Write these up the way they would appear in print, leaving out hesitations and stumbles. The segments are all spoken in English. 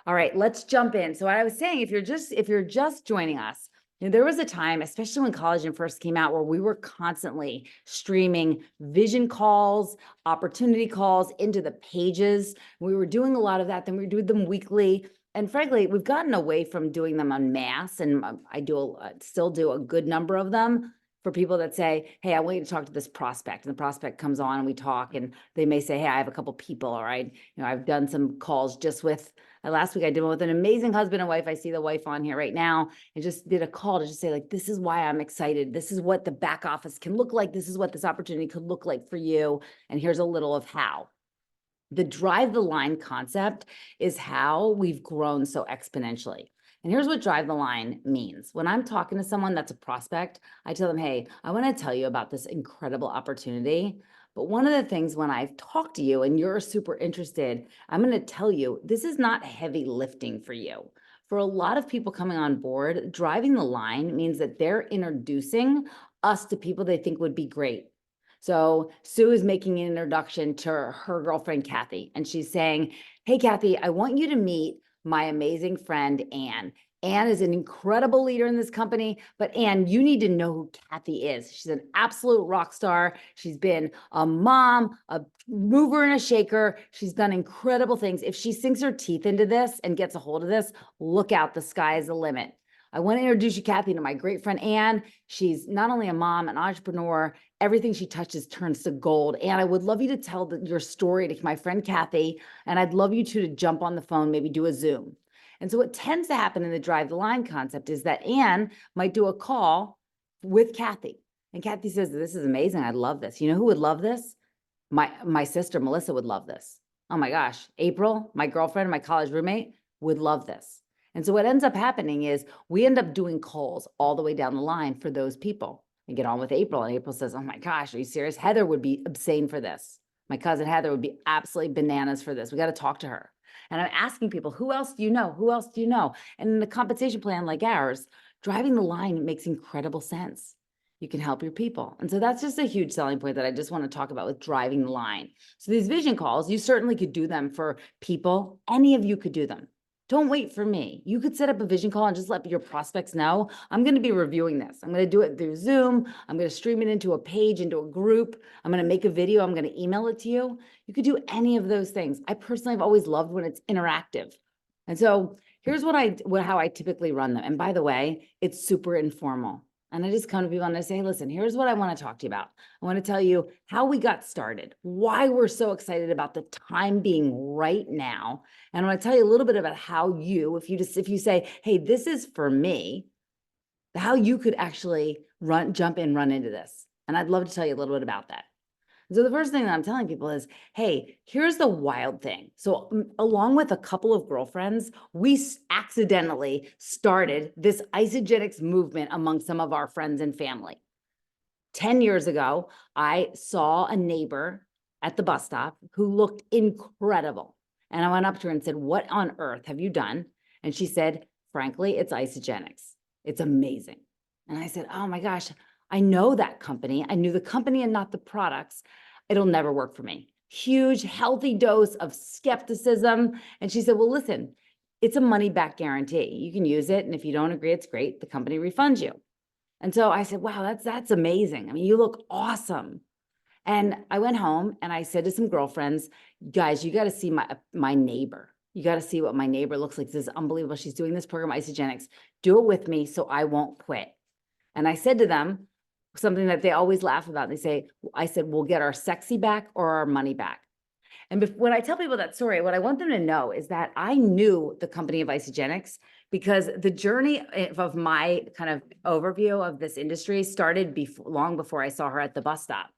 All right, let's jump in. So what I was saying, if you're just joining us, there was a time, especially when collagen first came out, where we were constantly streaming vision calls, opportunity calls into the pages. We were doing a lot of that. Then we would do them weekly. And frankly, we've gotten away from doing them en masse. And I still do a good number of them for people that say, hey, I want you to talk to this prospect. And the prospect comes on and we talk, and they may say, hey, I have a couple people, all right. I've done some calls just with, last week I did one with an amazing husband and wife. I see the wife on here right now, and just did a call to just say, like, this is why I'm excited. This is what the back office can look like. This is what this opportunity could look like for you. And here's a little of how. The drive the line concept is how we've grown so exponentially. And here's what drive the line means. When I'm talking to someone that's a prospect, I tell them, hey, I want to tell you about this incredible opportunity. But one of the things when I've talked to you and you're super interested, I'm going to tell you, this is not heavy lifting for you. For a lot of people coming on board, driving the line means that they're introducing us to people they think would be great. So Sue is making an introduction to her girlfriend, Kathy, and she's saying, hey, Kathy, I want you to meet my amazing friend, Anne. Anne is an incredible leader in this company, but Anne, you need to know who Kathy is. She's an absolute rock star. She's been a mom, a mover and a shaker. She's done incredible things. If she sinks her teeth into this and gets a hold of this, look out, the sky is the limit. I want to introduce you, Kathy, to my great friend, Anne. She's not only a mom, an entrepreneur, everything she touches turns to gold. And I would love you to tell your story to my friend, Kathy, and I'd love you to jump on the phone, maybe do a Zoom. And so what tends to happen in the drive the line concept is that Anne might do a call with Kathy. And Kathy says, this is amazing. I love this. You know who would love this? My sister, Melissa, would love this. Oh my gosh, April, my girlfriend, my college roommate, would love this. And so what ends up happening is we end up doing calls all the way down the line for those people. I get on with April, and April says, oh my gosh, are you serious? Heather would be insane for this. My cousin Heather would be absolutely bananas for this. We got to talk to her. And I'm asking people, who else do you know? Who else do you know? And in a compensation plan like ours, driving the line makes incredible sense. You can help your people. And so that's just a huge selling point that I just want to talk about with driving the line. So these vision calls, you certainly could do them for people. Any of you could do them. Don't wait for me. You could set up a vision call and just let your prospects know, I'm going to be reviewing this. I'm going to do it through Zoom. I'm going to stream it into a page, into a group. I'm going to make a video. I'm going to email it to you. You could do any of those things. I personally have always loved when it's interactive. And so here's how I typically run them. And by the way, it's super informal. And I just come to people and I say, listen, here's what I want to talk to you about. I want to tell you how we got started, why we're so excited about the time being right now. And I want to tell you a little bit about how if you say, hey, this is for me, how you could actually jump in, run into this. And I'd love to tell you a little bit about that. So the first thing that I'm telling people is, hey, here's the wild thing. So along with a couple of girlfriends, we accidentally started this Isagenix movement among some of our friends and family. 10 years ago, I saw a neighbor at the bus stop who looked incredible. And I went up to her and said, what on earth have you done? And she said, frankly, it's Isagenix. It's amazing. And I said, oh my gosh, I know that company. I knew the company and not the products. It'll never work for me. Huge, healthy dose of skepticism. And she said, well, listen, it's a money back guarantee. You can use it. And if you don't agree, it's great. The company refunds you. And so I said, wow, that's amazing. I mean, you look awesome. And I went home and I said to some girlfriends, guys, you got to see my neighbor. You got to see what my neighbor looks like. This is unbelievable. She's doing this program, Isagenix. Do it with me so I won't quit. And I said to them something that they always laugh about. I said, we'll get our sexy back or our money back. And when I tell people that story, what I want them to know is that I knew the company of Isagenix because the journey of my kind of overview of this industry started long before I saw her at the bus stop.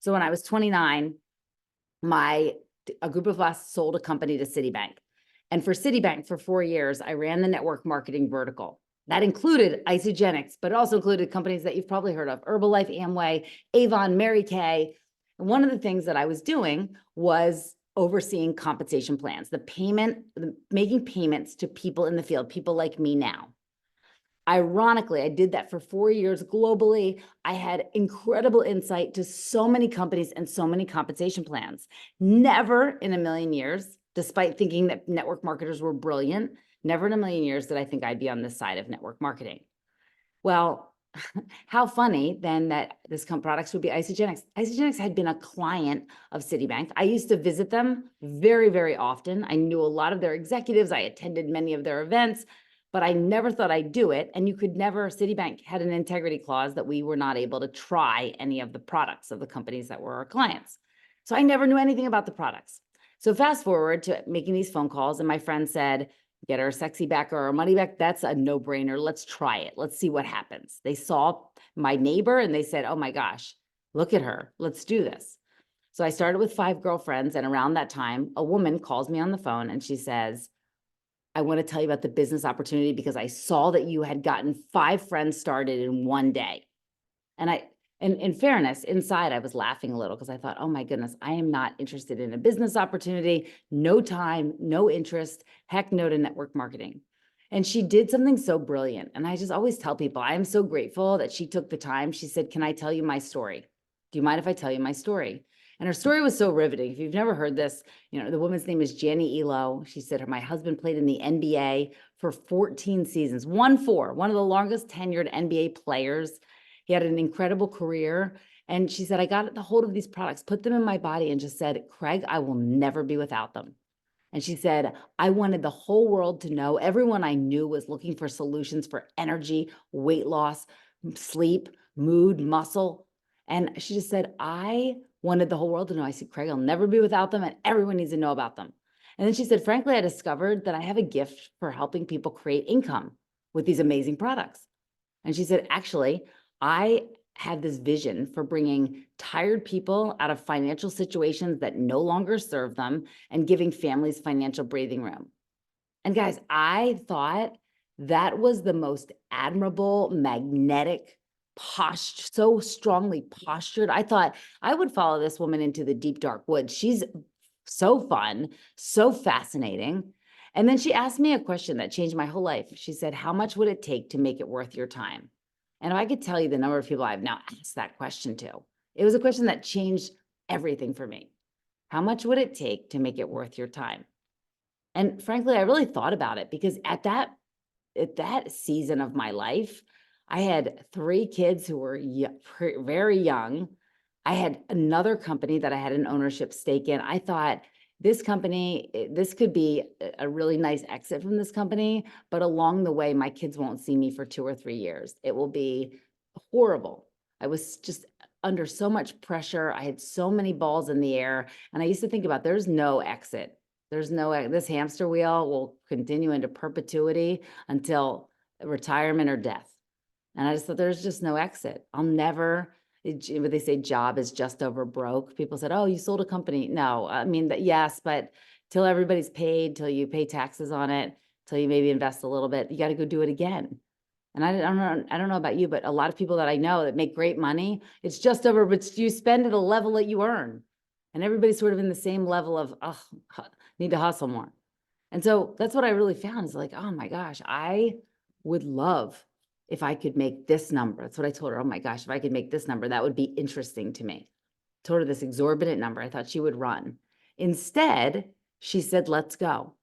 So when I was 29, a group of us sold a company to Citibank. And for Citibank, for 4 years, I ran the network marketing vertical. That included Isagenix, but it also included companies that you've probably heard of, Herbalife, Amway, Avon, Mary Kay. And one of the things that I was doing was overseeing compensation plans, making payments to people in the field, people like me now. Ironically, I did that for 4 years globally. I had incredible insight to so many companies and so many compensation plans. Never in a million years despite thinking that network marketers were brilliant. Never in a million years did I think I'd be on this side of network marketing. Well, how funny then that this products would be Isagenix. Isagenix had been a client of Citibank. I used to visit them very, very often. I knew a lot of their executives. I attended many of their events, but I never thought I'd do it. And you could never, Citibank had an integrity clause that we were not able to try any of the products of the companies that were our clients. So I never knew anything about the products. So fast forward to making these phone calls, and my friend said, get our sexy back or our money back. That's a no-brainer. Let's try it. Let's see what happens. They saw my neighbor and they said, oh my gosh, look at her. Let's do this. So I started with 5 girlfriends. And around that time, a woman calls me on the phone and she says, I want to tell you about the business opportunity because I saw that you had gotten 5 friends started in one day. And in fairness, inside I was laughing a little because I thought, oh my goodness, I am not interested in a business opportunity, no time, no interest, heck no to network marketing. And she did something so brilliant. And I just always tell people, I am so grateful that she took the time. She said, can I tell you my story? Do you mind if I tell you my story? And her story was so riveting. If you've never heard this, the woman's name is Jannie Elo. She said my husband played in the NBA for 14 seasons, 1-4, one of the longest tenured NBA players. He had an incredible career. And she said, I got the hold of these products, put them in my body and just said, Craig, I will never be without them. And she said, I wanted the whole world to know, everyone I knew was looking for solutions for energy, weight loss, sleep, mood, muscle. And she just said, I wanted the whole world to know. I said, Craig, I'll never be without them and everyone needs to know about them. And then she said, frankly, I discovered that I have a gift for helping people create income with these amazing products. And she said, actually, I have this vision for bringing tired people out of financial situations that no longer serve them and giving families financial breathing room. And guys, I thought that was the most admirable, magnetic, so strongly postured. I thought I would follow this woman into the deep, dark woods. She's so fun, so fascinating. And then she asked me a question that changed my whole life. She said, how much would it take to make it worth your time? And if I could tell you the number of people I've now asked that question to, it was a question that changed everything for me. How much would it take to make it worth your time? And frankly, I really thought about it because at that season of my life, I had 3 kids who were very young. I had another company that I had an ownership stake in. I thought, this company, this could be a really nice exit from this company, but along the way, my kids won't see me for 2 or 3 years. It will be horrible. I was just under so much pressure. I had so many balls in the air. And I used to think about, there's no exit. This hamster wheel will continue into perpetuity until retirement or death. And I just thought there's just no exit. I'll never, what they say, job is just over broke. People said, oh, you sold a company. No, I mean, yes, but till everybody's paid, till you pay taxes on it, till you maybe invest a little bit, you got to go do it again. And I don't know about you, but a lot of people that I know that make great money, it's just over, but you spend at a level that you earn. And everybody's sort of in the same level of, oh, need to hustle more. And so that's what I really found is like, oh my gosh, I would love if I could make this number. That's what I told her. Oh my gosh, if I could make this number, that would be interesting to me. Told her this exorbitant number. I thought she would run. Instead, she said, let's go.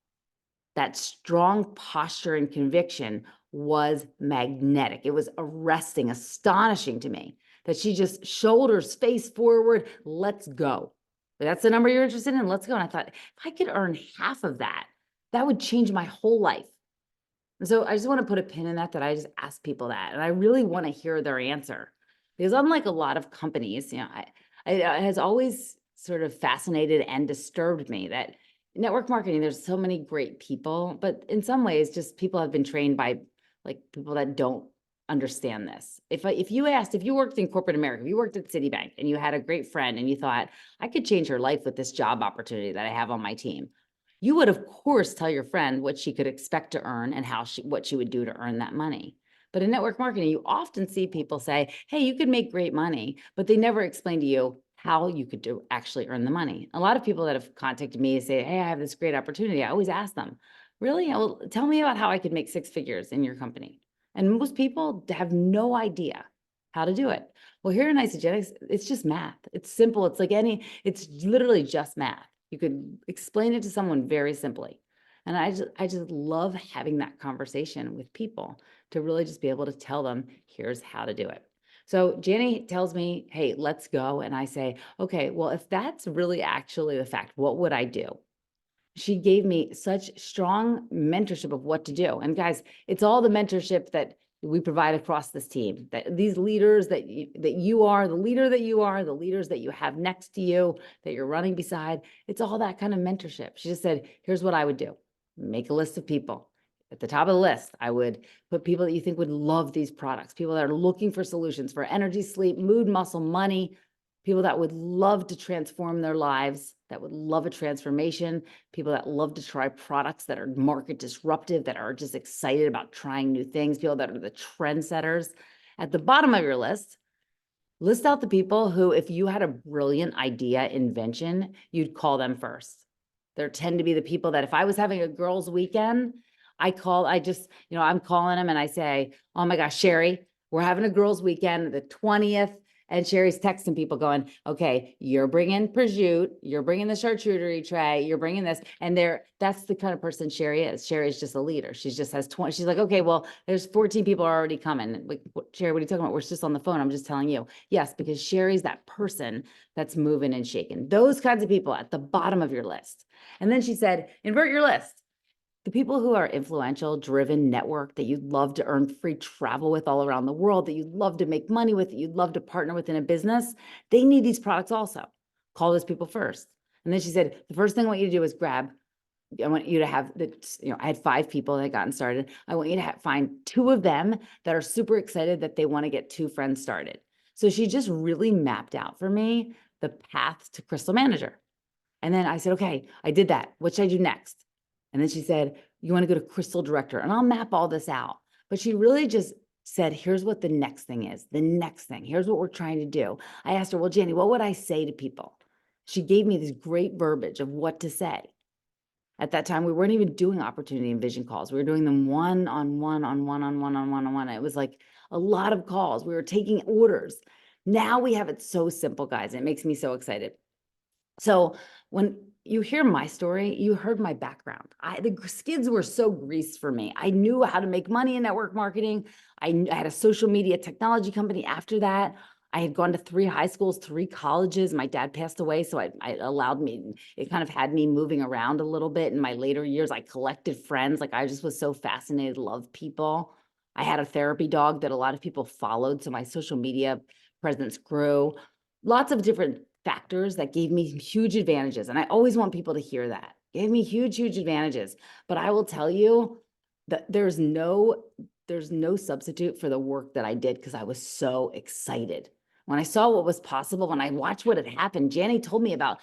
That strong posture and conviction was magnetic. It was arresting, astonishing to me that she just shoulders face forward, let's go. That's the number you're interested in, let's go. And I thought, if I could earn half of that, that would change my whole life. And so I just want to put a pin in that I just ask people that. And I really want to hear their answer. Because unlike a lot of companies, it has always sort of fascinated and disturbed me that network marketing, there's so many great people, but in some ways, just people have been trained by like people that don't understand this. If you worked in corporate America, if you worked at Citibank and you had a great friend and you thought, I could change her life with this job opportunity that I have on my team, you would of course tell your friend what she could expect to earn and what she would do to earn that money. But in network marketing, you often see people say, hey, you could make great money, but they never explain to you how you could actually earn the money. A lot of people that have contacted me say, hey, I have this great opportunity. I always ask them, really? Well, tell me about how I could make 6 figures in your company. And most people have no idea how to do it. Well, here in Isagenix, it's just math. It's simple. It's literally just math. You could explain it to someone very simply. And I just love having that conversation with people to really just be able to tell them, here's how to do it. So Janie tells me, hey, let's go. And I say, okay, well, if that's really actually the fact, what would I do? She gave me such strong mentorship of what to do. And guys, it's all the mentorship that we provide across this team, that these leaders that you are, the leader that you are, the leaders that you have next to you, that you're running beside, it's all that kind of mentorship. She just said, here's what I would do. Make a list of people. At the top of the list, I would put people that you think would love these products, people that are looking for solutions for energy, sleep, mood, muscle, money, people that would love to transform their lives, that would love a transformation, people that love to try products that are market disruptive, that are just excited about trying new things, people that are the trendsetters. At the bottom of your list, list out the people who, if you had a brilliant idea, invention, you'd call them first. There tend to be the people that if I was having a girls' weekend, I'm calling them and I say, oh my gosh, Sherry, we're having a girls' weekend, the 20th. And Sherry's texting people going, okay, you're bringing prosciutto, you're bringing the charcuterie tray, you're bringing this. And that's the kind of person Sherry is. Sherry is just a leader. She just has 20. She's like, okay, well, there's 14 people already coming. Like, Sherry, what are you talking about? We're just on the phone. I'm just telling you. Yes, because Sherry's that person that's moving and shaking. Those kinds of people at the bottom of your list. And then she said, invert your list. The people who are influential, driven, network that you'd love to earn free travel with all around the world, that you'd love to make money with, that you'd love to partner with in a business, they need these products also. Call those people first. And then she said, the first thing I want you to do is I want you to have I had 5 people that had gotten started. I want you to find 2 of them that are super excited that they want to get 2 friends started. So she just really mapped out for me the path to Crystal Manager. And then I said, okay, I did that. What should I do next? And then she said, you want to go to Crystal Director, and I'll map all this out. But she really just said, here's what the next thing is. The next thing, here's what we're trying to do. I asked her, well, Jenny, what would I say to people? She gave me this great verbiage of what to say. At that time, we weren't even doing opportunity and vision calls. We were doing them one-on-one. It was like a lot of calls. We were taking orders. Now we have it so simple, guys. It makes me so excited. So when you hear my story, you heard my background. The skids were so greased for me. I knew how to make money in network marketing. I had a social media technology company after that. I had gone to 3 high schools, 3 colleges. My dad passed away, so it kind of had me moving around a little bit. In my later years, I collected friends. Like, I just was so fascinated, loved people. I had a therapy dog that a lot of people followed, so my social media presence grew. Lots of different factors that gave me huge advantages. And I always want people to hear that. Gave me huge, huge advantages. But I will tell you that there's no substitute for the work that I did, because I was so excited. When I saw what was possible, when I watched what had happened, Janny told me about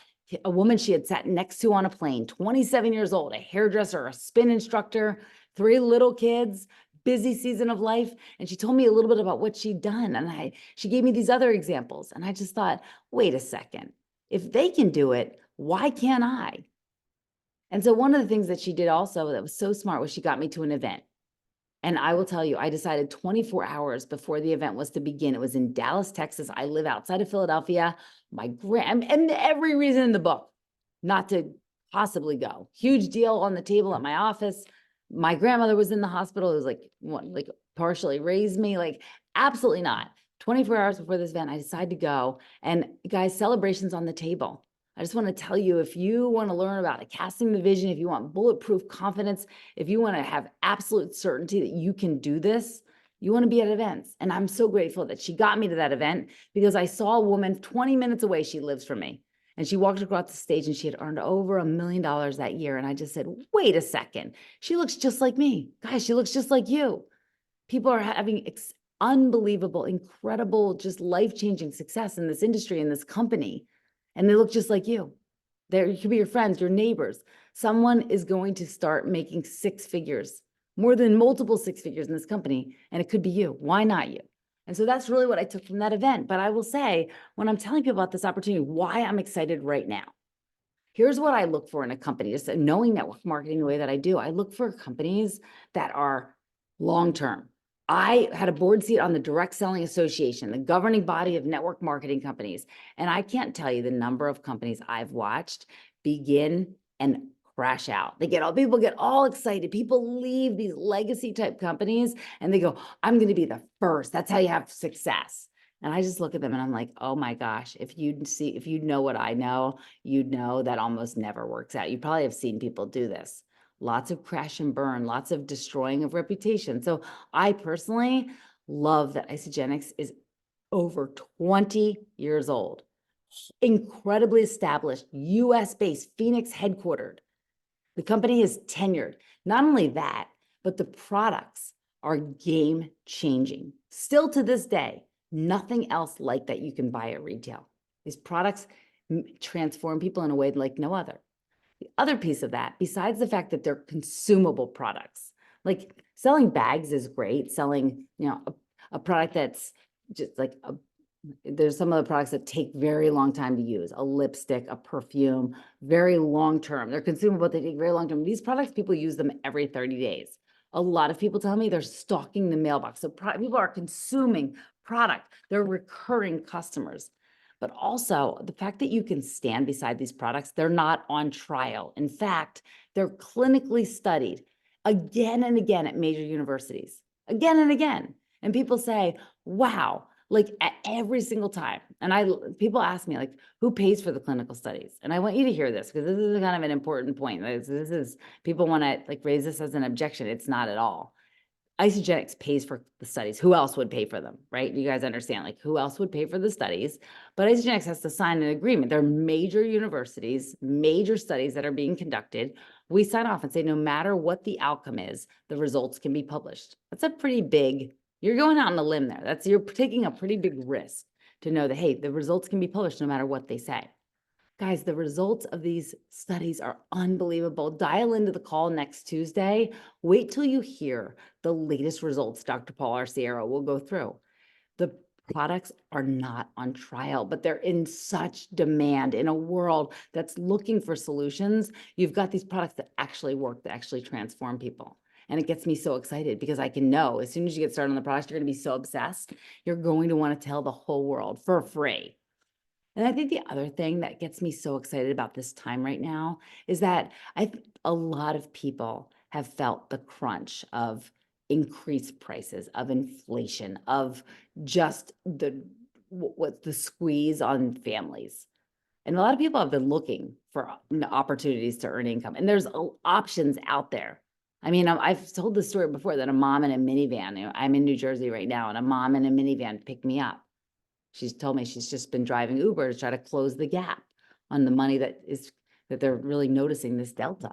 a woman she had sat next to on a plane, 27 years old, a hairdresser, a spin instructor, 3 little kids, busy season of life. And she told me a little bit about what she'd done. And she gave me these other examples. And I just thought, wait a second, if they can do it, why can't I? And so one of the things that she did also that was so smart was she got me to an event. And I will tell you, I decided 24 hours before the event was to begin. It was in Dallas, Texas. I live outside of Philadelphia. And every reason in the book not to possibly go. Huge deal on the table at my office. My grandmother was in the hospital. It was like partially raised me. Like, absolutely not. 24 hours before this event, I decided to go. And guys, celebrations on the table. I just want to tell you, if you want to learn about casting the vision, if you want bulletproof confidence, if you want to have absolute certainty that you can do this, you want to be at events. And I'm so grateful that she got me to that event, because I saw a woman 20 minutes away. She lives from me. And she walked across the stage and she had earned over $1 million that year. And I just said, wait a second. She looks just like me. Guys, she looks just like you. People are having unbelievable, incredible, just life-changing success in this industry, in this company. And they look just like you. You could be your friends, your neighbors. Someone is going to start making 6 figures, more than multiple 6 figures in this company. And it could be you. Why not you? And so that's really what I took from that event. But I will say, when I'm telling people about this opportunity, why I'm excited right now. Here's what I look for in a company, just knowing network marketing the way that I do. I look for companies that are long-term. I had a board seat on the Direct Selling Association, the governing body of network marketing companies. And I can't tell you the number of companies I've watched begin and crash out. People get all excited. People leave these legacy type companies and they go, I'm going to be the first. That's how you have success. And I just look at them and I'm like, oh my gosh, if you know what I know, you'd know that almost never works out. You probably have seen people do this. Lots of crash and burn, lots of destroying of reputation. So I personally love that Isagenix is over 20 years old, incredibly established, US based, Phoenix headquartered. The company is tenured. Not only that, but the products are game changing. Still to this day, nothing else like that you can buy at retail. These products transform people in a way like no other. The other piece of that, besides the fact that they're consumable products, like selling bags is great, selling, a product that's just like there's some of the products that take very long time to use, a lipstick, a perfume, very long term. They're consumable, they take very long term. These products, people use them every 30 days. A lot of people tell me they're stocking the mailbox. So people are consuming product. They're recurring customers. But also the fact that you can stand beside these products, they're not on trial. In fact, they're clinically studied again and again at major universities, again and again. And people say, wow, like every single time. And people ask me, like, who pays for the clinical studies? And I want you to hear this because this is kind of an important point. People want to like raise this as an objection. It's not at all. Isagenix pays for the studies. Who else would pay for them, right? You guys understand, like, who else would pay for the studies? But Isagenix has to sign an agreement. There are major universities, major studies that are being conducted. We sign off and say, no matter what the outcome is, the results can be published. That's a pretty big, you're going out on a limb there. You're taking a pretty big risk to know that, hey, the results can be published no matter what they say. Guys, the results of these studies are unbelievable. Dial into the call next Tuesday. Wait till you hear the latest results Dr. Paul Arciero will go through. The products are not on trial, but they're in such demand in a world that's looking for solutions. You've got these products that actually work, that actually transform people. And it gets me so excited because I can know as soon as you get started on the product, you're going to be so obsessed. You're going to want to tell the whole world for free. And I think the other thing that gets me so excited about this time right now is that a lot of people have felt the crunch of increased prices, of inflation, of just what's the squeeze on families. And a lot of people have been looking for opportunities to earn income, and there's options out there. I mean, I've told this story before that a mom in a minivan, I'm in New Jersey right now, and a mom in a minivan picked me up. She's told me she's just been driving Uber to try to close the gap on the money that they're really noticing this delta.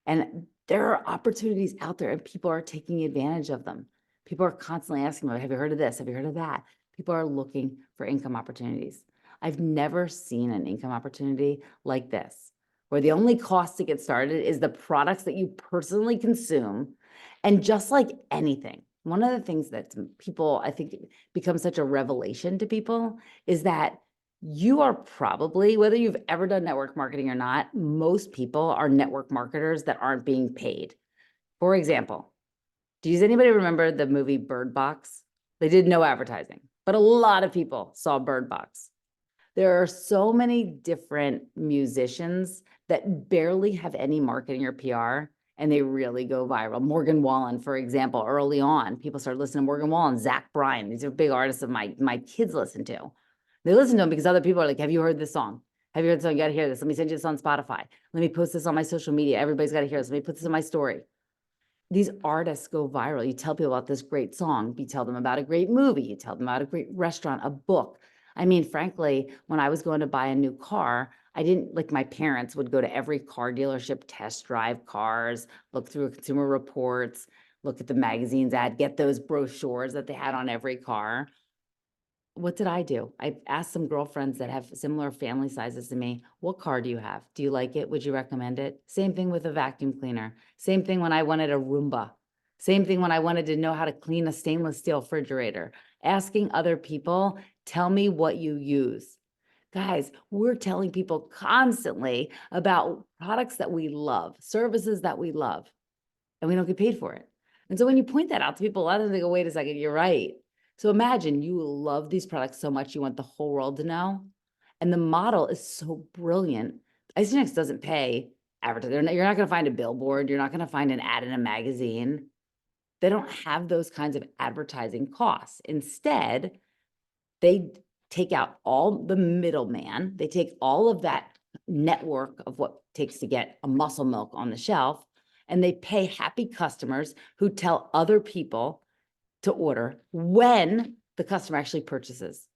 And there are opportunities out there and people are taking advantage of them. People are constantly asking me, have you heard of this? Have you heard of that? People are looking for income opportunities. I've never seen an income opportunity like this, where the only cost to get started is the products that you personally consume. And just like anything, one of the things that people, I think, becomes such a revelation to people is that you are probably, whether you've ever done network marketing or not, most people are network marketers that aren't being paid. For example, does anybody remember the movie Bird Box? They did no advertising, but a lot of people saw Bird Box. There are so many different musicians that barely have any marketing or PR, and they really go viral. Morgan Wallen, for example, early on, people started listening to Morgan Wallen, Zach Bryan. These are big artists that my kids listen to. They listen to them because other people are like, have you heard this song? Have you heard this song? You got to hear this. Let me send you this on Spotify. Let me post this on my social media. Everybody's got to hear this. Let me put this in my story. These artists go viral. You tell people about this great song. You tell them about a great movie. You tell them about a great restaurant, a book. I mean, frankly, when I was going to buy a new car, I didn't, like, my parents would go to every car dealership, test drive cars, look through Consumer Reports, look at the magazine's ad, get those brochures that they had on every car. What did I do? I asked some girlfriends that have similar family sizes to me, what car do you have? Do you like it? Would you recommend it? Same thing with a vacuum cleaner. Same thing when I wanted a Roomba. Same thing when I wanted to know how to clean a stainless steel refrigerator. Asking other people, tell me what you use. Guys, we're telling people constantly about products that we love, services that we love, and we don't get paid for it. And so when you point that out to people, a lot of them they go, wait a second, you're right. So imagine you love these products so much, you want the whole world to know. And the model is so brilliant. Isagenix doesn't pay advertising. You're not going to find a billboard. You're not going to find an ad in a magazine. They don't have those kinds of advertising costs. Instead, they take out all the middleman. They take all of that network of what it takes to get a Muscle Milk on the shelf, and they pay happy customers who tell other people to order when the customer actually purchases.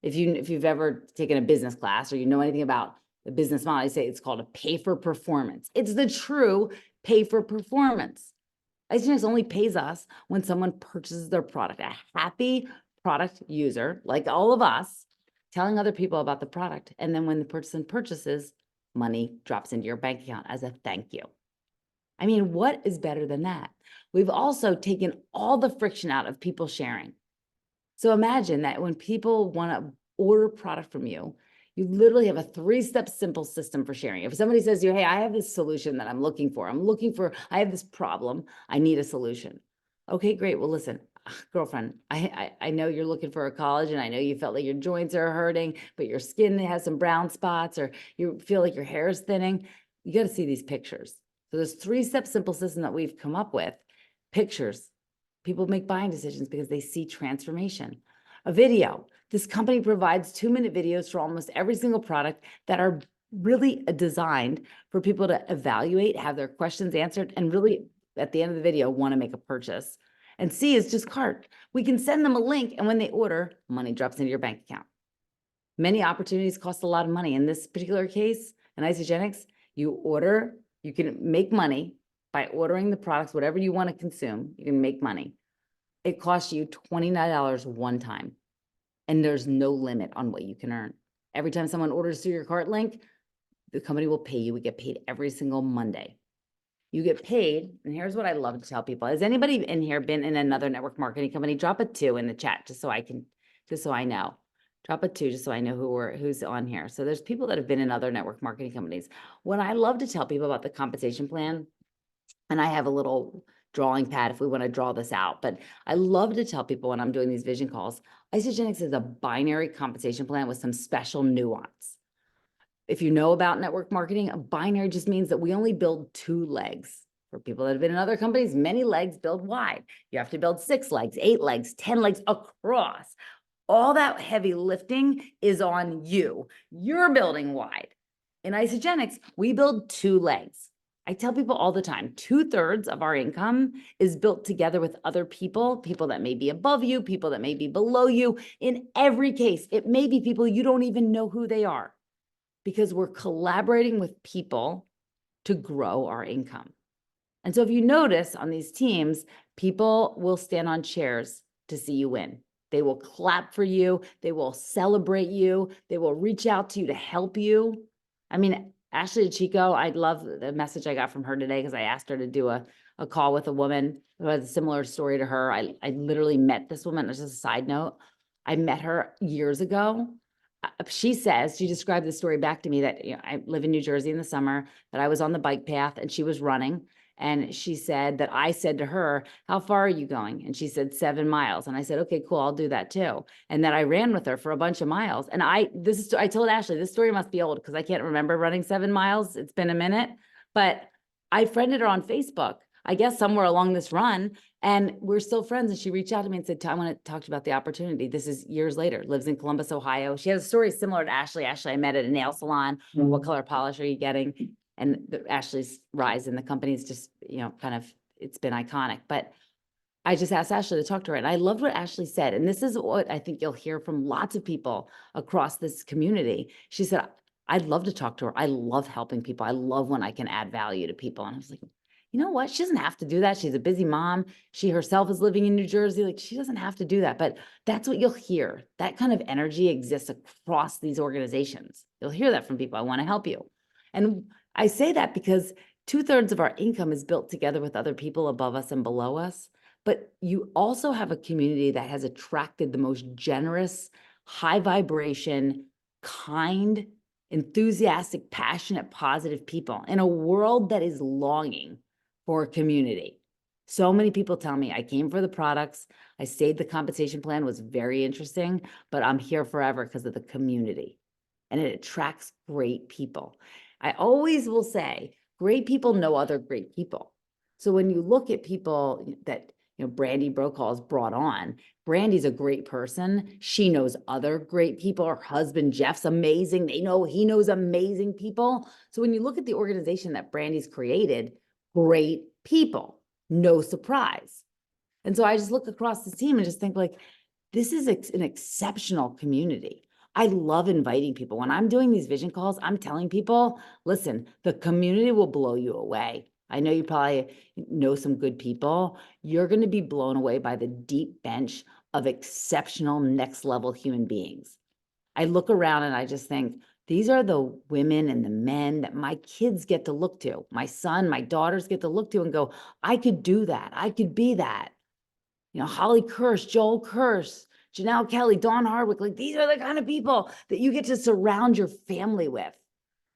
If you've ever taken a business class or you know anything about the business model, I say it's called a pay for performance. It's the true pay for performance. Isagenix only pays us when someone purchases their product. A happy product user, like all of us, telling other people about the product. And then when the person purchases, money drops into your bank account as a thank you. I mean, what is better than that? We've also taken all the friction out of people sharing. So imagine that when people want to order product from you, you literally have a 3-step simple system for sharing. If somebody says to you, hey, I have this solution that I'm looking for. I have this problem. I need a solution. Okay, great. Well, listen, girlfriend, I know you're looking for a collagen. I know you felt like your joints are hurting, but your skin has some brown spots, or you feel like your hair is thinning. You got to see these pictures. So this 3-step simple system that we've come up with, pictures. People make buying decisions because they see transformation. A video. This company provides 2-minute videos for almost every single product that are really designed for people to evaluate, have their questions answered, and really at the end of the video want to make a purchase. And C is just cart. We can send them a link, and when they order, money drops into your bank account. Many opportunities cost a lot of money. In this particular case, in Isagenix, you can make money by ordering the products, whatever you want to consume, you can make money. It costs you $29 one time, and there's no limit on what you can earn. Every time someone orders through your cart link, the company will pay you. We get paid every single Monday. You get paid, and here's what I love to tell people. Has anybody in here been in another network marketing company? Drop a 2 in the chat just so I know. Drop a 2 just so I know who's on here. So there's people that have been in other network marketing companies. When I love to tell people about the compensation plan, and I have a little drawing pad if we want to draw this out, but I love to tell people when I'm doing these vision calls, Isagenix is a binary compensation plan with some special nuance. If you know about network marketing, a binary just means that we only build 2 legs. For people that have been in other companies, many legs build wide. You have to build 6 legs, 8 legs, 10 legs across. All that heavy lifting is on you. You're building wide. In Isagenix, we build 2 legs. I tell people all the time, 2/3 of our income is built together with other people that may be above you, people that may be below you. In every case, it may be people you don't even know who they are, because we're collaborating with people to grow our income. And so if you notice on these teams, people will stand on chairs to see you win. They will clap for you. They will celebrate you. They will reach out to you to help you. I mean, Ashley Chico, I love the message I got from her today, because I asked her to do a call with a woman who has a similar story to her. I literally met this woman. Just a side note, I met her years ago. She described the story back to me that, I live in New Jersey in the summer, that I was on the bike path and she was running. And she said that I said to her, how far are you going? And she said 7 miles. And I said, okay, cool, I'll do that too. And then I ran with her for a bunch of miles. And I told Ashley, this story must be old because I can't remember running 7 miles. It's been a minute, but I friended her on Facebook, I guess somewhere along this run, and we're still friends. And she reached out to me and said, I want to talk to you about the opportunity. This is years later, lives in Columbus, Ohio. She has a story similar to Ashley. Ashley, I met at a nail salon. What color polish are you getting? And Ashley's rise in the company is just, it's been iconic. But I just asked Ashley to talk to her, and I loved what Ashley said. And this is what I think you'll hear from lots of people across this community. She said, I'd love to talk to her. I love helping people. I love when I can add value to people. And I was like, you know what? She doesn't have to do that. She's a busy mom. She herself is living in New Jersey. Like, she doesn't have to do that. But that's what you'll hear. That kind of energy exists across these organizations. You'll hear that from people. I want to help you. And I say that because 2/3 of our income is built together with other people above us and below us. But you also have a community that has attracted the most generous, high vibration, kind, enthusiastic, passionate, positive people in a world that is longing for a community. So many people tell me, I came for the products. I stayed, the compensation plan was very interesting, but I'm here forever because of the community. And it attracts great people. I always will say, great people know other great people. So when you look at people that, Brandy Brokaw has brought on, Brandy's a great person. She knows other great people. Her husband, Jeff's amazing. He knows amazing people. So when you look at the organization that Brandy's created, great people, no surprise. And so I just look across the team and just think like, this is an exceptional community. I love inviting people. When I'm doing these vision calls, I'm telling people, listen, the community will blow you away. I know you probably know some good people. You're going to be blown away by the deep bench of exceptional next level human beings. I look around and I just think, these are the women and the men that my kids get to look to. My son, my daughters get to look to and go, I could do that. I could be that. Holly Kirsch, Joel Kirsch, Janelle Kelly, Dawn Hardwick, like these are the kind of people that you get to surround your family with.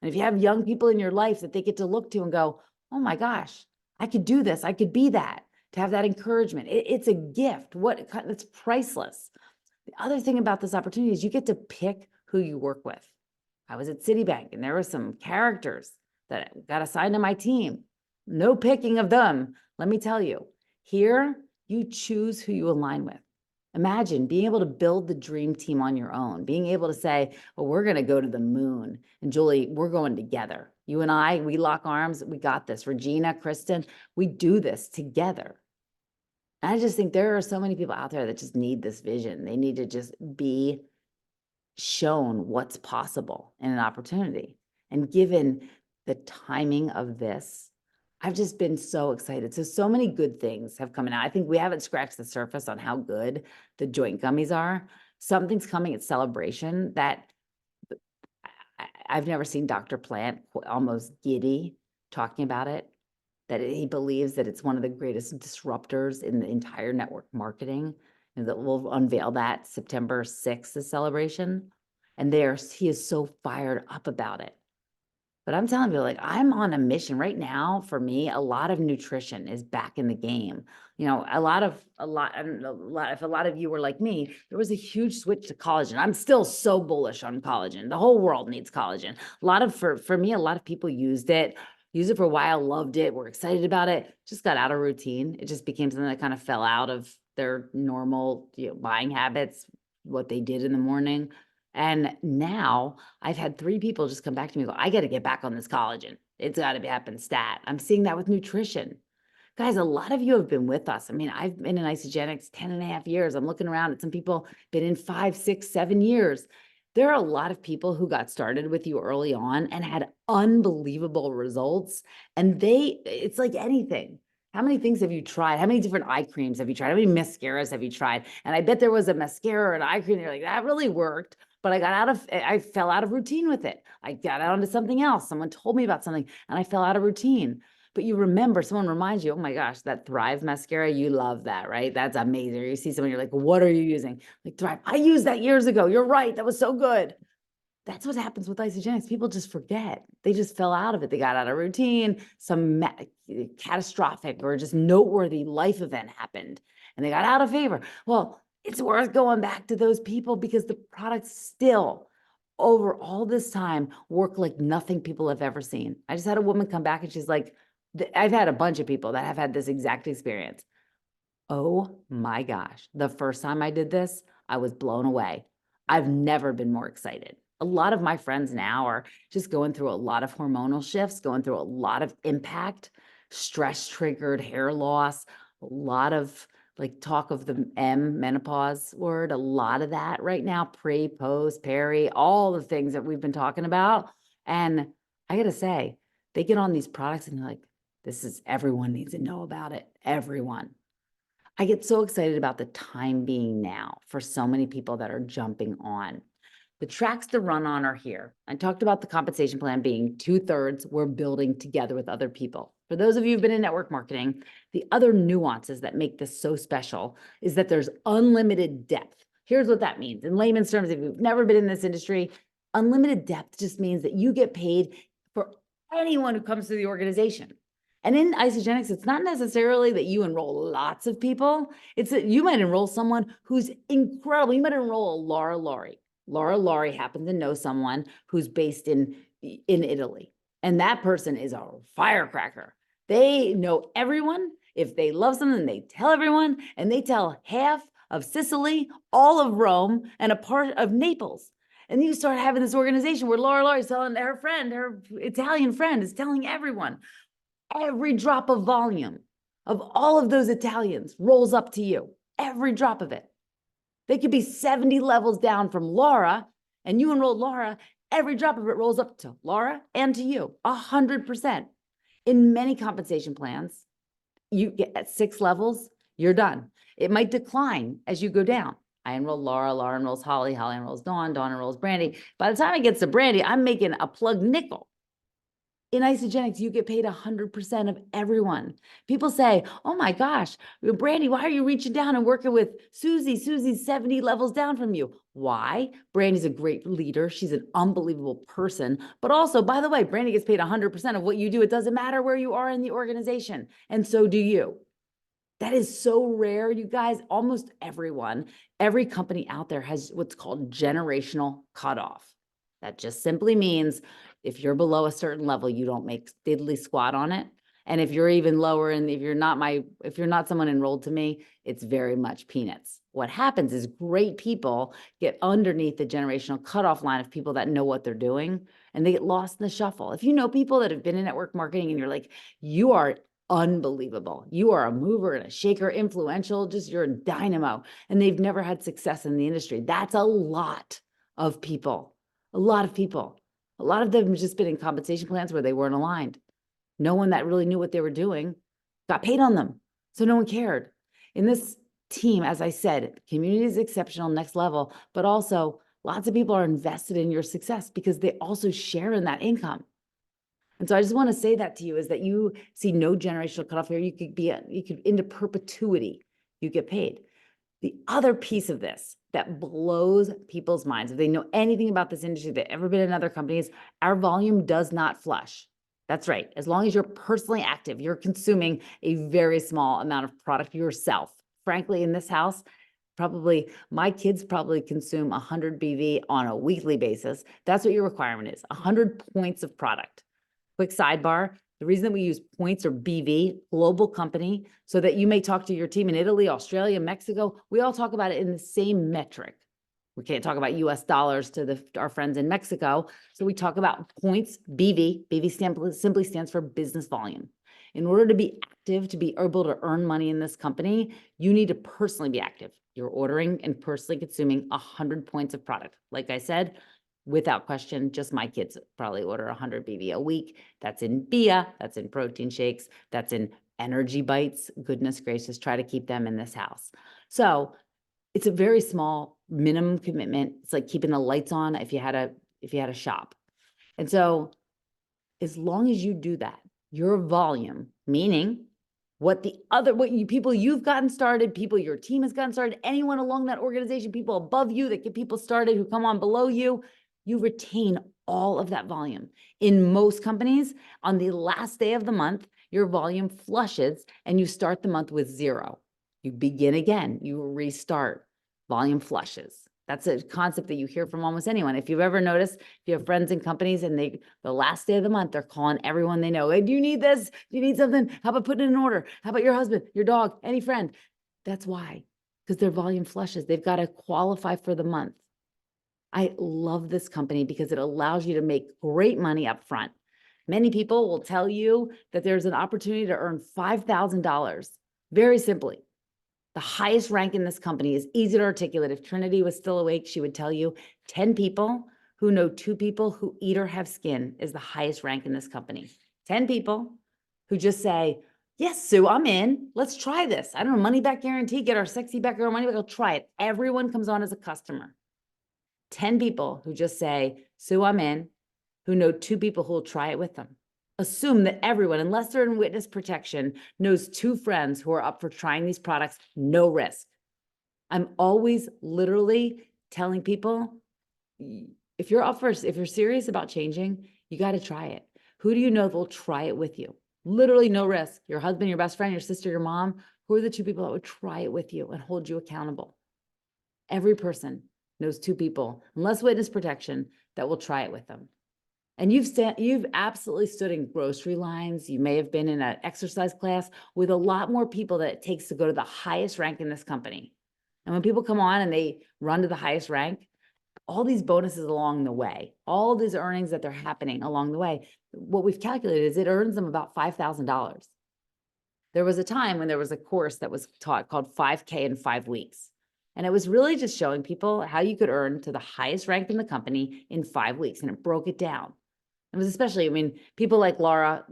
And if you have young people in your life that they get to look to and go, oh my gosh, I could do this. I could be that, to have that encouragement. It's a gift. It's priceless. The other thing about this opportunity is you get to pick who you work with. I was at Citibank and there were some characters that got assigned to my team. No picking of them. Let me tell you, here, you choose who you align with. Imagine being able to build the dream team on your own, being able to say, well, we're going to go to the moon. And Julie, we're going together. You and I, we lock arms. We got this. Regina, Kristen, we do this together. And I just think there are so many people out there that just need this vision. They need to just be shown what's possible in an opportunity. And given the timing of this, I've just been so excited. So many good things have come out. I think we haven't scratched the surface on how good the joint gummies are. Something's coming at Celebration that I've never seen Dr. Plant almost giddy talking about it, that he believes that it's one of the greatest disruptors in the entire network marketing, and that we'll unveil that September 6th, the Celebration. And he is so fired up about it. But I'm telling you, like, I'm on a mission right now. For me, a lot of nutrition is back in the game. If a lot of you were like me, there was a huge switch to collagen. I'm still so bullish on collagen. The whole world needs collagen. For me, a lot of people used it for a while, loved it, were excited about it, just got out of routine. It just became something that kind of fell out of their normal, buying habits, what they did in the morning. And now I've had 3 people just come back to me and go, I got to get back on this collagen. It's got to be happen stat. I'm seeing that with nutrition. Guys, a lot of you have been with us. I mean, I've been in Isagenix 10 and a half years. I'm looking around at some people been in 5, 6, 7 years. There are a lot of people who got started with you early on and had unbelievable results. And it's like anything. How many things have you tried? How many different eye creams have you tried? How many mascaras have you tried? And I bet there was a mascara or an eye cream. You're like, that really worked. But I fell out of routine with it. I got onto something else. Someone told me about something and I fell out of routine. But you remember, someone reminds you, oh my gosh, that Thrive mascara, you love that, right? That's amazing. You see someone, you're like, what are you using? Like, Thrive, I used that years ago. You're right. That was so good. That's what happens with Isagenix. People just forget. They just fell out of it. They got out of routine. Some catastrophic or just noteworthy life event happened and they got out of favor. Well, it's worth going back to those people because the products still, over all this time, work like nothing people have ever seen. I just had a woman come back and she's like, I've had a bunch of people that have had this exact experience. Oh my gosh. The first time I did this, I was blown away. I've never been more excited. A lot of my friends now are just going through a lot of hormonal shifts, going through a lot of impact, stress triggered hair loss, a lot of talk of the menopause word, a lot of that right now, pre, post, peri, all the things that we've been talking about. And I got to say, they get on these products and they're like, everyone needs to know about it. Everyone. I get so excited about the time being now for so many people that are jumping on. The tracks to run on are here. I talked about the compensation plan being 2/3 we're building together with other people. For those of you who've been in network marketing, the other nuances that make this so special is that there's unlimited depth. Here's what that means. In layman's terms, if you've never been in this industry, unlimited depth just means that you get paid for anyone who comes to the organization. And in Isagenix, it's not necessarily that you enroll lots of people. It's that you might enroll someone who's incredible. You might enroll a Laura Laurie. Laura Laurie happened to know someone who's based in Italy. And that person is a firecracker. They know everyone. If they love something, they tell everyone, and they tell half of Sicily, all of Rome, and a part of Naples. And then you start having this organization where Laura is telling her friend, her Italian friend is telling everyone. Every drop of volume of all of those Italians rolls up to you. Every drop of it. They could be 70 levels down from Laura, and you enrolled Laura. Every drop of it rolls up to Laura and to you, 100%. In many compensation plans, you get at 6 levels, you're done. It might decline as you go down. I enroll Laura, Laura enrolls Holly, Holly enrolls Dawn, Dawn enrolls Brandy. By the time it gets to Brandy, I'm making a plug nickel. In Isagenix, you get paid 100% of everyone. People say, oh my gosh, Brandy, why are you reaching down and working with Susie? Susie's 70 levels down from you. Why? Brandy's a great leader. She's an unbelievable person. But also, by the way, Brandy gets paid 100% of what you do. It doesn't matter where you are in the organization. And so do you. That is so rare, you guys. Almost everyone, every company out there has what's called generational cutoff. That just simply means if you're below a certain level, you don't make diddly squat on it. And if you're even lower, and if you're not someone enrolled to me, it's very much peanuts. What happens is great people get underneath the generational cutoff line of people that know what they're doing, and they get lost in the shuffle. If you know people that have been in network marketing and you're like, you are unbelievable. You are a mover and a shaker, influential, just you're a dynamo, and they've never had success in the industry. That's a lot of people. A lot of people. A lot of them have just been in compensation plans where they weren't aligned. No one that really knew what they were doing got paid on them. So no one cared. In this team, as I said, community is exceptional, next level, but also lots of people are invested in your success because they also share in that income. And so I just want to say that to you is that you see no generational cutoff here. You could into perpetuity, you get paid. The other piece of this that blows people's minds, if they know anything about this industry, they've ever been in other companies, our volume does not flush. That's right. As long as you're personally active, you're consuming a very small amount of product yourself. Frankly, in this house, my kids probably consume 100 BV on a weekly basis. That's what your requirement is, 100 points of product. Quick sidebar. The reason that we use points or BV, global company, so that you may talk to your team in Italy, Australia, Mexico, we all talk about it in the same metric. We can't talk about US dollars to our friends in Mexico. So we talk about points, BV. BV simply stands for business volume. In order to be active, to be able to earn money in this company, you need to personally be active. You're ordering and personally consuming 100 points of product. Like I said, without question, just my kids probably order 100 BV a week. That's in BIA, that's in protein shakes, that's in energy bites. Goodness gracious, try to keep them in this house. So it's a very small minimum commitment. It's like keeping the lights on if you had a shop. And so as long as you do that, your volume, meaning people you've gotten started, people your team has gotten started, anyone along that organization, people above you that get people started who come on below you, you retain all of that volume. In most companies, on the last day of the month, your volume flushes and you start the month with 0. You begin again, you restart, volume flushes. That's a concept that you hear from almost anyone. If you've ever noticed, if you have friends in companies and the last day of the month, they're calling everyone they know. Hey, do you need this? Do you need something? How about putting it in order? How about your husband, your dog, any friend? That's why, because their volume flushes. They've got to qualify for the month. I love this company because it allows you to make great money up front. Many people will tell you that there's an opportunity to earn $5,000. Very simply, the highest rank in this company is easy to articulate. If Trinity was still awake, she would tell you 10 people who know 2 people who eat or have skin is the highest rank in this company. 10 people who just say, yes, Sue, I'm in. Let's try this. I don't know, money back guarantee, get our sexy back girl money back. I'll try it. Everyone comes on as a customer. 10 people who just say, Sue, I'm in, who know 2 people who will try it with them. Assume that everyone, unless they're in witness protection, knows 2 friends who are up for trying these products, no risk. I'm always literally telling people, if you're serious about changing, you got to try it. Who do you know that will try it with you? Literally no risk. Your husband, your best friend, your sister, your mom, who are the 2 people that would try it with you and hold you accountable? Every person knows 2 people, unless witness protection, that will try it with them. And you've absolutely stood in grocery lines. You may have been in an exercise class with a lot more people that it takes to go to the highest rank in this company. And when people come on and they run to the highest rank, all these bonuses along the way, all these earnings that they're happening along the way, what we've calculated is it earns them about $5,000. There was a time when there was a course that was taught called 5K in 5 weeks. And it was really just showing people how you could earn to the highest rank in the company in 5 weeks. And it broke it down. It was especially, I mean, people like Laura,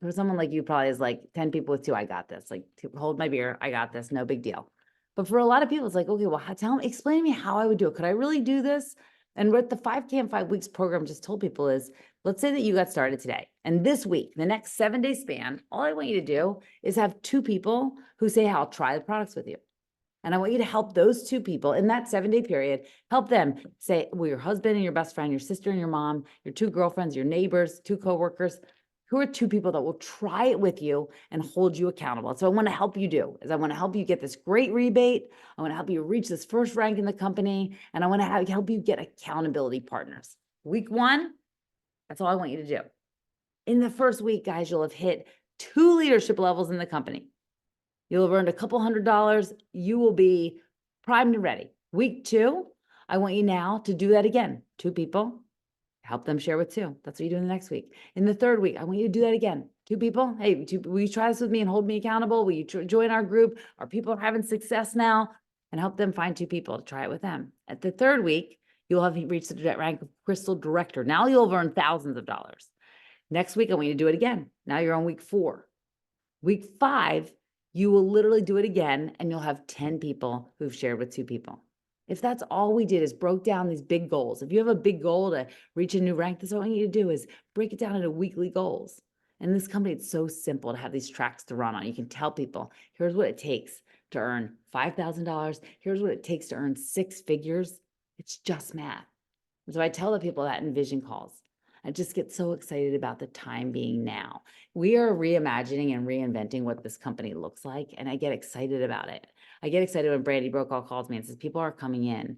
for someone like you probably is like 10 people with two, I got this. Like, hold my beer, I got this, no big deal. But for a lot of people, it's like, okay, well, explain to me how I would do it. Could I really do this? And what the 5K in 5 weeks program just told people is, let's say that you got started today. And this week, the next 7-day span, all I want you to do is have 2 people who say, I'll try the products with you. And I want you to help those 2 people in that 7-day period, help them say, well, your husband and your best friend, your sister and your mom, your 2 girlfriends, your neighbors, 2 coworkers, who are 2 people that will try it with you and hold you accountable. So I want to help you I want to help you get this great rebate. I want to help you reach this first rank in the company. And I want to help you get accountability partners. Week 1, that's all I want you to do. In the first week, guys, you'll have hit 2 leadership levels in the company. You'll have earned a couple $100. You will be primed and ready. Week 2, I want you now to do that again. 2 people, help them share with 2. That's what you do in the next week. In the 3rd week, I want you to do that again. 2 people, hey, will you try this with me and hold me accountable? Will you join our group? Our people are having success now, and help them find 2 people to try it with them. At the 3rd week, you'll have reached the rank of Crystal Director. Now you'll have earned thousands of dollars. Next week, I want you to do it again. Now you're on week 4. Week 5, you will literally do it again, and you'll have 10 people who've shared with 2 people. If that's all we did is broke down these big goals, if you have a big goal to reach a new rank, that's what I want you to do is break it down into weekly goals. In this company, it's so simple to have these tracks to run on. You can tell people, here's what it takes to earn $5,000. Here's what it takes to earn 6 figures. It's just math. And so I tell the people that in vision calls. I just get so excited about the time being now. We are reimagining and reinventing what this company looks like, and I get excited about it. I get excited when Brandy Brokaw calls me and says, people are coming in.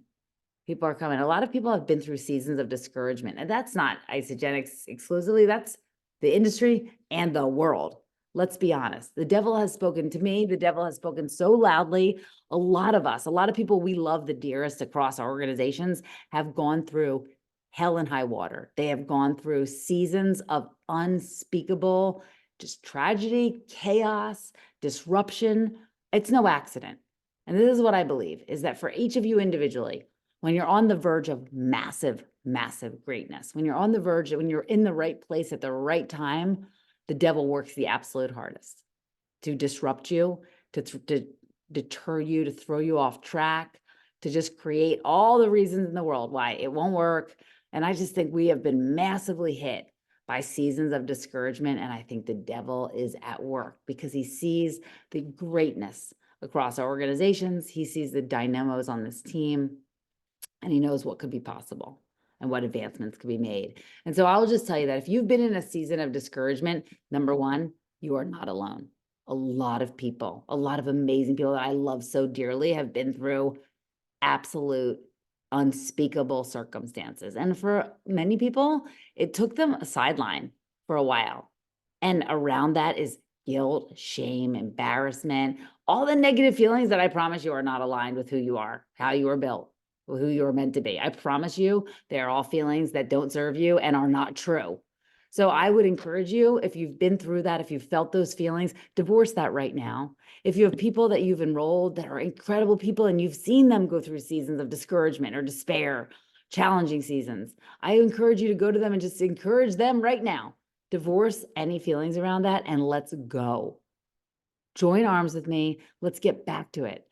People are coming. A lot of people have been through seasons of discouragement, and that's not Isagenix exclusively. That's the industry and the world. Let's be honest. The devil has spoken to me. The devil has spoken so loudly. A lot of us, a lot of people we love the dearest across our organizations have gone through hell and high water. They have gone through seasons of unspeakable, just tragedy, chaos, disruption. It's no accident. And this is what I believe is that for each of you individually, when you're on the verge of massive, massive greatness, when you're on the verge, when you're in the right place at the right time, the devil works the absolute hardest to disrupt you, to deter you, to throw you off track, to just create all the reasons in the world why it won't work. And I just think we have been massively hit by seasons of discouragement. And I think the devil is at work because he sees the greatness across our organizations. He sees the dynamos on this team, and he knows what could be possible and what advancements could be made. And so I'll just tell you that if you've been in a season of discouragement, number 1, you are not alone. A lot of people, a lot of amazing people that I love so dearly have been through absolute unspeakable circumstances. And for many people, it took them a sideline for a while. And around that is guilt, shame, embarrassment, all the negative feelings that I promise you are not aligned with who you are, how you are built, who you are meant to be. I promise you, they're all feelings that don't serve you and are not true. So I would encourage you, if you've been through that, if you've felt those feelings, divorce that right now. If you have people that you've enrolled that are incredible people and you've seen them go through seasons of discouragement or despair, challenging seasons, I encourage you to go to them and just encourage them right now. Divorce any feelings around that and let's go. Join arms with me. Let's get back to it.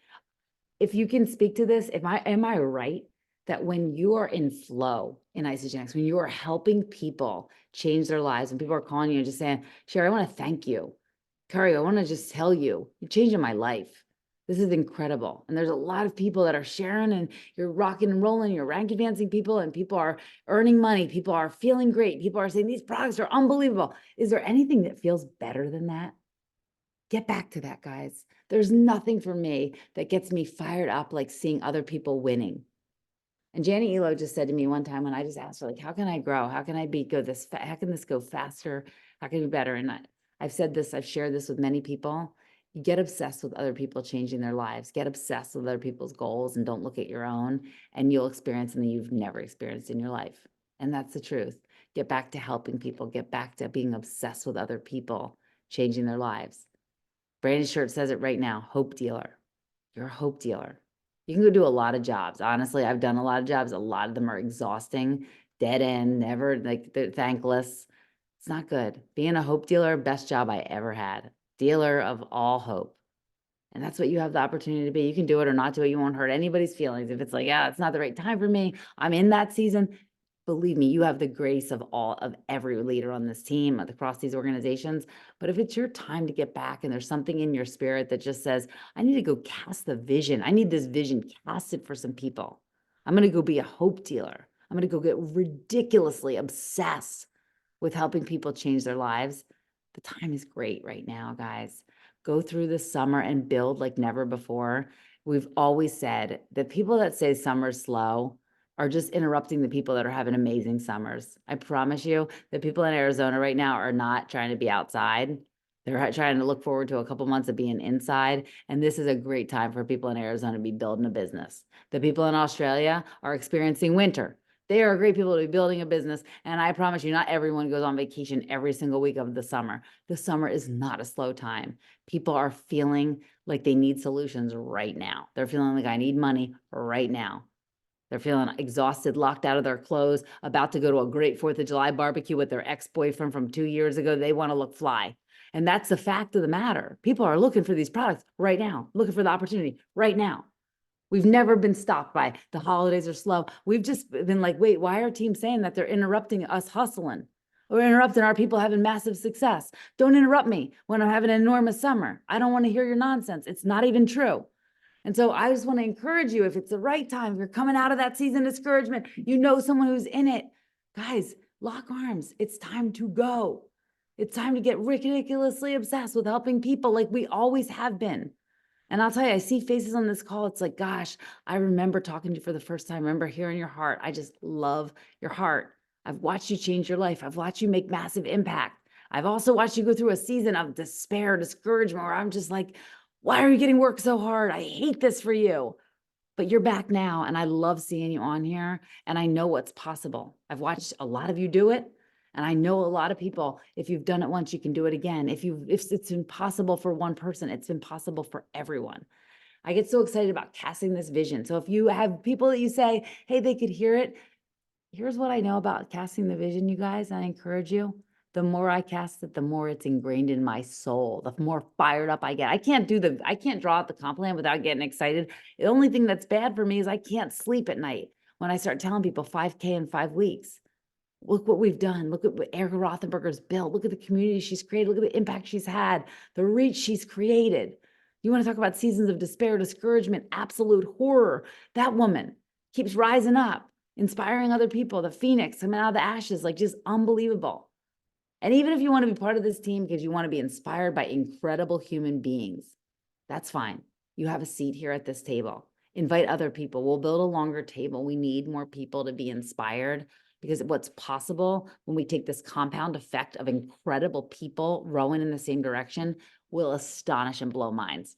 If you can speak to this, am I right that when you are in flow in Isagenix, when you are helping people change their lives and people are calling you and just saying, Sherry, I want to thank you. Carrie, I want to just tell you, you're changing my life. This is incredible. And there's a lot of people that are sharing and you're rocking and rolling, you're rank advancing people and people are earning money. People are feeling great. People are saying these products are unbelievable. Is there anything that feels better than that? Get back to that, guys. There's nothing for me that gets me fired up like seeing other people winning. And Janet Elo just said to me one time when I just asked her, like, how can I grow? How can I how can this go faster? How can it be better? And I've said this, I've shared this with many people. You get obsessed with other people changing their lives, get obsessed with other people's goals and don't look at your own, and you'll experience something you've never experienced in your life. And that's the truth. Get back to helping people, get back to being obsessed with other people changing their lives. Brandy's shirt says it right now, hope dealer. You're a hope dealer. You can go do a lot of jobs. Honestly, I've done a lot of jobs. A lot of them are exhausting, dead end, never like they're thankless. It's not good. Being a hope dealer, best job I ever had. Dealer of all hope. And that's what you have the opportunity to be. You can do it or not do it. You won't hurt anybody's feelings. If it's like, yeah, it's not the right time for me, I'm in that season. Believe me, you have the grace of every leader on this team across these organizations. But if it's your time to get back and there's something in your spirit that just says, I need to go cast the vision. I need this vision casted for some people. I'm going to go be a hope dealer. I'm going to go get ridiculously obsessed with helping people change their lives. The time is great right now, guys. Go through the summer and build like never before. We've always said that people that say summer's slow are just interrupting the people that are having amazing summers. I promise you, the people in Arizona right now are not trying to be outside. They're trying to look forward to a couple months of being inside. And this is a great time for people in Arizona to be building a business. The people in Australia are experiencing winter. They are great people to be building a business. And I promise you, not everyone goes on vacation every single week of the summer. The summer is not a slow time. People are feeling like they need solutions right now. They're feeling like I need money right now. They're feeling exhausted, locked out of their clothes, about to go to a great 4th of July barbecue with their ex-boyfriend from 2 years ago. They want to look fly. And that's the fact of the matter. People are looking for these products right now, looking for the opportunity right now. We've never been stopped by the holidays are slow. We've just been like, wait, why are teams saying that they're interrupting us hustling? Or interrupting our people having massive success? Don't interrupt me when I'm having an enormous summer. I don't want to hear your nonsense. It's not even true. And so I just want to encourage you, if it's the right time, if you're coming out of that season of discouragement, you know someone who's in it, guys, lock arms. It's time to go. It's time to get ridiculously obsessed with helping people like we always have been. And I'll tell you, I see faces on this call. It's like, gosh, I remember talking to you for the first time. I remember hearing your heart. I just love your heart. I've watched you change your life. I've watched you make massive impact. I've also watched you go through a season of despair, discouragement, where I'm just like, why are you getting work so hard? I hate this for you. But you're back now, and I love seeing you on here, and I know what's possible. I've watched a lot of you do it, and I know a lot of people, if you've done it once, you can do it again. If it's impossible for one person, it's impossible for everyone. I get so excited about casting this vision. So if you have people that you say, hey, they could hear it, here's what I know about casting the vision, you guys. I encourage you. The more I cast it, the more it's ingrained in my soul, the more fired up I get. I can't draw out the comp plan without getting excited. The only thing that's bad for me is I can't sleep at night when I start telling people 5K in 5 weeks. Look what we've done. Look at what Erica Rothenberger's built. Look at the community she's created. Look at the impact she's had, the reach she's created. You want to talk about seasons of despair, discouragement, absolute horror. That woman keeps rising up, inspiring other people. The phoenix coming out of the ashes, like just unbelievable. And even if you want to be part of this team because you want to be inspired by incredible human beings, that's fine. You have a seat here at this table. Invite other people. We'll build a longer table. We need more people to be inspired, because what's possible when we take this compound effect of incredible people rowing in the same direction will astonish and blow minds.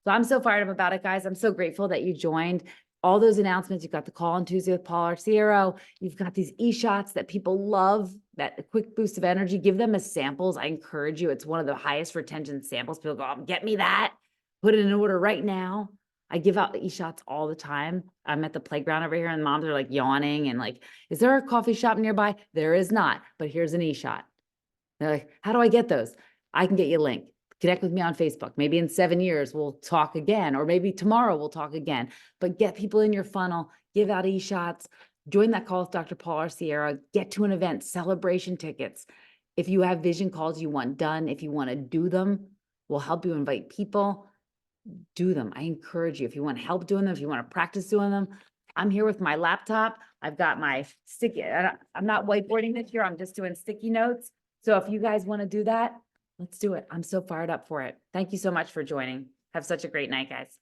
So I'm so fired up about it, guys. I'm so grateful that you joined. All those announcements, you've got the call on Tuesday with Paul Arciero. You've got these e-shots that people love, that quick boost of energy. Give them as samples. I encourage you. It's one of the highest retention samples. People go, oh, get me that. Put it in order right now. I give out the e-shots all the time. I'm at the playground over here and moms are like yawning and like, is there a coffee shop nearby? There is not, but here's an e-shot. They're like, how do I get those? I can get you a link. Connect with me on Facebook. Maybe in 7 years, we'll talk again, or maybe tomorrow we'll talk again. But get people in your funnel, give out e-shots, join that call with Dr. Paul Arciero, get to an event, celebration tickets. If you have vision calls you want done, if you want to do them, we'll help you invite people. Do them. I encourage you. If you want help doing them, if you want to practice doing them, I'm here with my laptop. I've got my sticky, I'm not whiteboarding this year. I'm just doing sticky notes. So if you guys want to do that, let's do it. I'm so fired up for it. Thank you so much for joining. Have such a great night, guys.